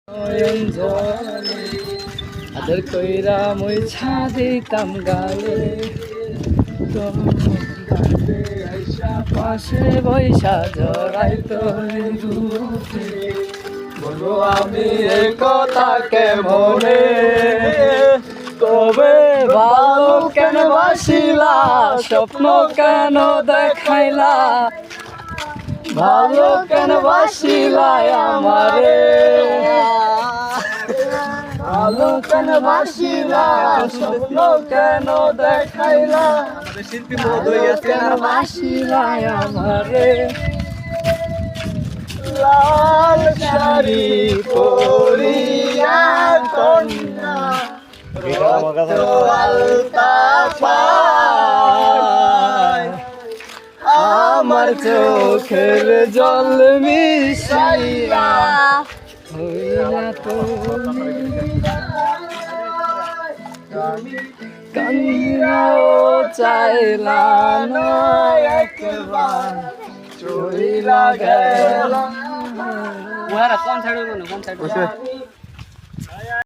নয়ন জলে আদর কইরা মই দিতাম গালে তোমাকে আইসা পাশে বৈশা জড়াইতো রূপে বলবো আমি এই কথা কেমনে তবে ভালো কেন বাসিলা স্বপ্ন কেন দেখাইলা ভালো কেন বাসিলা আমারে ভালো কেন বাসিলা স্বপ্ন কেন দেখাইলা শিল্পী মহোদয় কেন বাসিলা আমারে লাল শাড়ি পরিয়া কন্যা আলতা পায় আমার চোখের জল মিশাইয়া হইলা তুমি কান্নাও চাইলা না একবার চইলা গেলা। কোন সাইড